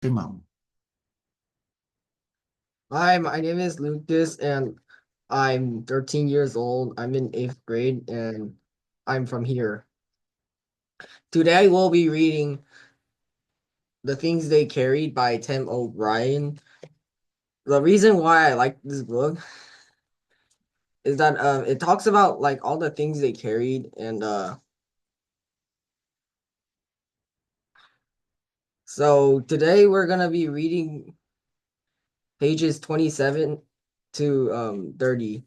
Timam. Hi, my name is Lucas and I'm 13 years old. I'm in 8th grade and I'm from here. Today we'll be reading The Things They Carried by Tim O'Brien. The reason why I like this book is that it talks about like all the things they carried and so today we're gonna be reading pages 27 to 30.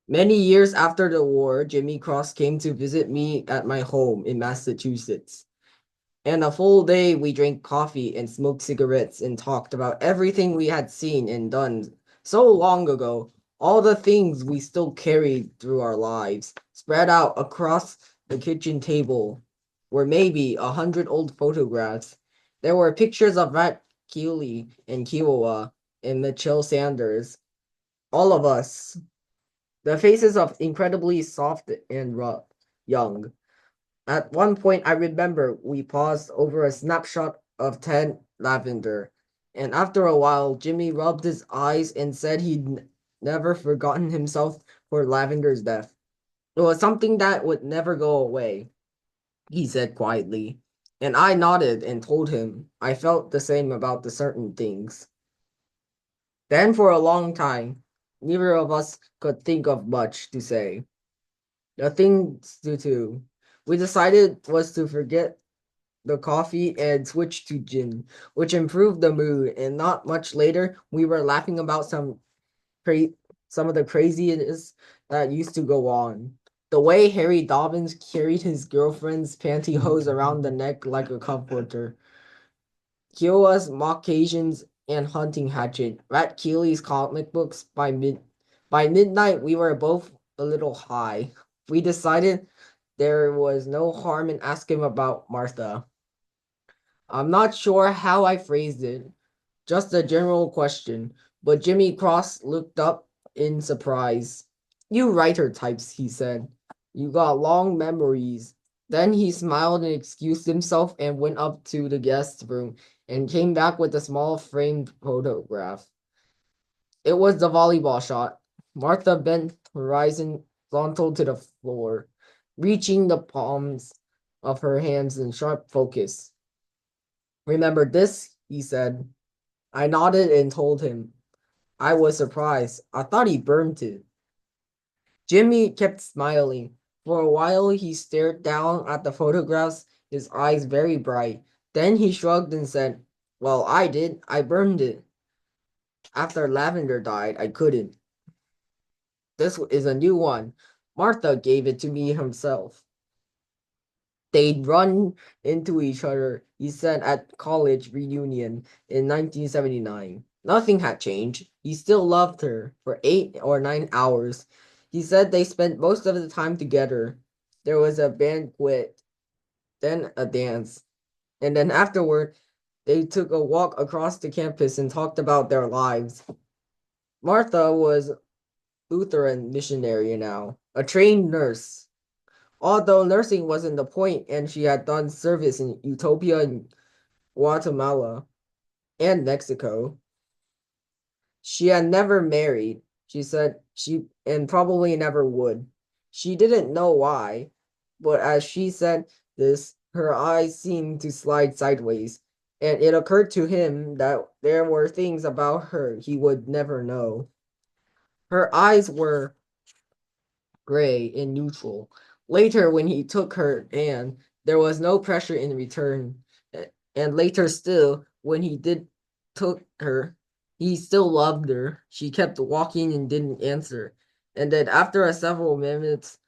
Many years after the war, Jimmy Cross came to visit me at my home in Massachusetts. And a full day we drank coffee and smoked cigarettes and talked about everything we had seen and done so long ago, all the things we still carried through our lives, spread out across the kitchen table, were maybe 100 old photographs. There were pictures of Rat Keeley and Kiowa and Mitchell Sanders, all of us, the faces of incredibly soft and young. At one point, I remember we paused over a snapshot of Ted Lavender, and after a while, Jimmy rubbed his eyes and said he'd never forgotten himself for Lavender's death. It was something that would never go away, he said quietly, and I nodded and told him I felt the same about the certain things. Then, for a long time, neither of us could think of much to say. The things to do we decided was to forget the coffee and switched to gin, which improved the mood. And not much later, we were laughing about cra- some of the craziness that used to go on. The way Harry Dobbins carried his girlfriend's pantyhose around the neck like a comforter. Kiowa's Caucasians and hunting hatchet. Rat Keeley's comic books by midnight we were both a little high. We decided there was no harm in asking about Martha. I'm not sure how I phrased it, just a general question, but Jimmy Cross looked up in surprise. You writer types, he said. You got long memories. Then he smiled and excused himself and went up to the guest room and came back with a small framed photograph. It was the volleyball shot. Martha bent horizontal to the floor, reaching the palms of her hands in sharp focus. Remember this? He said. I nodded and told him. I was surprised. I thought he burned it. Jimmy kept smiling. For a while he stared down at the photographs, his eyes very bright. Then he shrugged and said, Well, I did. I burned it. After Lavender died, I couldn't. This is a new one. Martha gave it to me himself. They'd run into each other, he said at college reunion in 1979. Nothing had changed. He still loved her for 8 or 9 hours. He said they spent most of the time together. There was a banquet, then a dance, and then afterward, they took a walk across the campus and talked about their lives. Martha was Lutheran missionary now, a trained nurse. Although nursing wasn't the point, and she had done service in Utopia and Guatemala and Mexico, she had never married. She said she and probably never would. She didn't know why, but as she said this, her eyes seemed to slide sideways, and it occurred to him that there were things about her he would never know. Her eyes were gray and neutral. Later, when he took her hand, there was no pressure in return. And later still, when he did took her, he still loved her. She kept walking and didn't answer. And then after several minutes,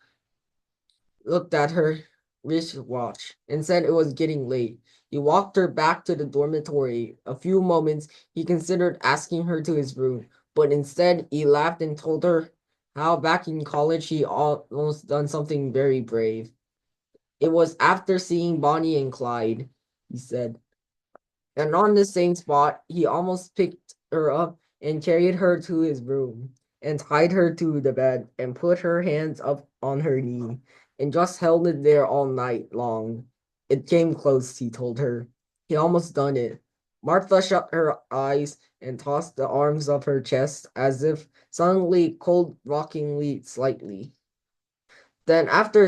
looked at her wristwatch and said it was getting late. He walked her back to the dormitory. A few moments he considered asking her to his room, but instead he laughed and told her how back in college he almost done something very brave. It was after seeing Bonnie and Clyde, he said. And on the same spot, he almost picked her up and carried her to his room and tied her to the bed and put her hands up on her knee and just held it there all night long. It came close, he told her. He almost done it. Martha shut her eyes and tossed the arms of her chest as if suddenly cold rockingly slightly. Then after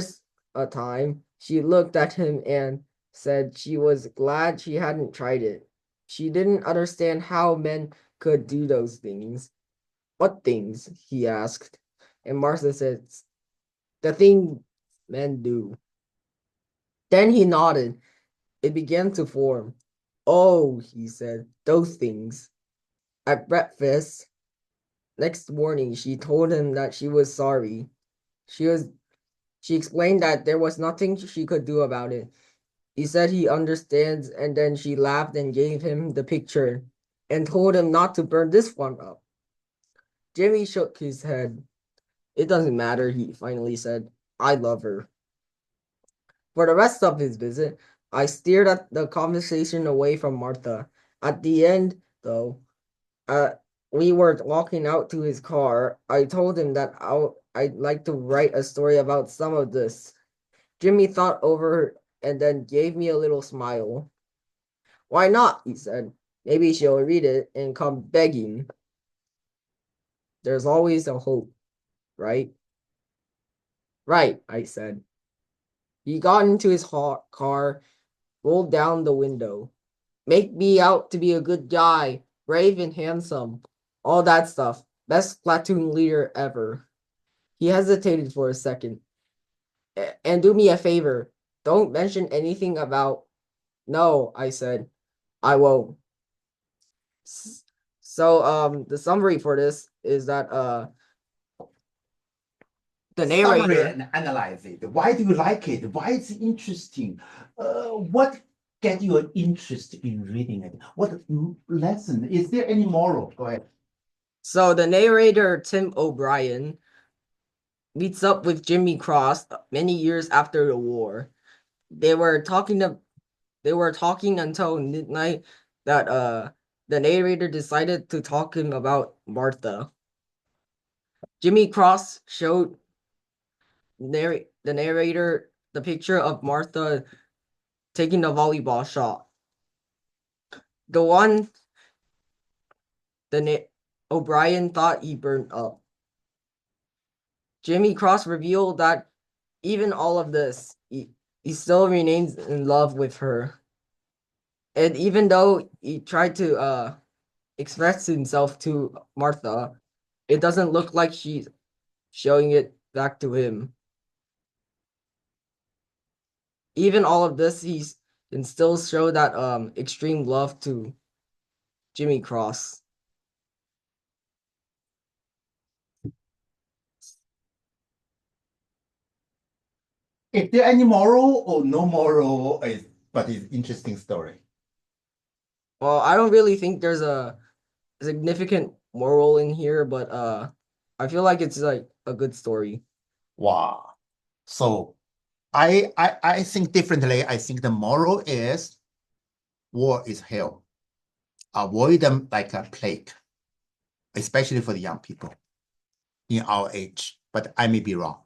a time, she looked at him and said she was glad she hadn't tried it. She didn't understand how men could do those things. What things? He asked. And Martha said, the thing men do. Then he nodded. It began to form. Oh, he said, those things. At breakfast, next morning, she told him that she was sorry. She explained that there was nothing she could do about it. He said he understands, and then she laughed and gave him the picture and told him not to burn this one up. Jimmy shook his head. It doesn't matter, he finally said. I love her. For the rest of his visit, I steered the conversation away from Martha. At the end, though, we were walking out to his car. I told him that I'd like to write a story about some of this. Jimmy thought over and then gave me a little smile. Why not? He said. Maybe she'll read it and come begging. There's always a hope, right? Right, I said. He got into his car, rolled down the window. Make me out to be a good guy, brave and handsome. All that stuff. Best platoon leader ever. He hesitated for a second. And do me a favor. Don't mention anything about... No, I said. I won't. So, the summary for this is that, the narrator... Summary and analyze it. Why do you like it? Why is it interesting? What get your interest in reading it? What lesson? Is there any moral? Go ahead. So the narrator, Tim O'Brien, meets up with Jimmy Cross many years after the war. They were talking until midnight that the narrator decided to talk him about Martha. Jimmy Cross showed the narrator the picture of Martha taking the volleyball shot. The one O'Brien thought he burned up. Jimmy Cross revealed that even all of this, he still remains in love with her. And even though he tried to express himself to Martha, it doesn't look like she's showing it back to him. Even all of this, he can still show that extreme love to Jimmy Cross. Is there any moral or no moral? But it's interesting story. Well, I don't really think there's a significant moral in here, but I feel like it's like a good story. Wow. So I think differently. I think the moral is war is hell. Avoid them like a plague, especially for the young people in our age. But I may be wrong.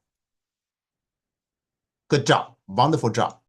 Good job. Wonderful job.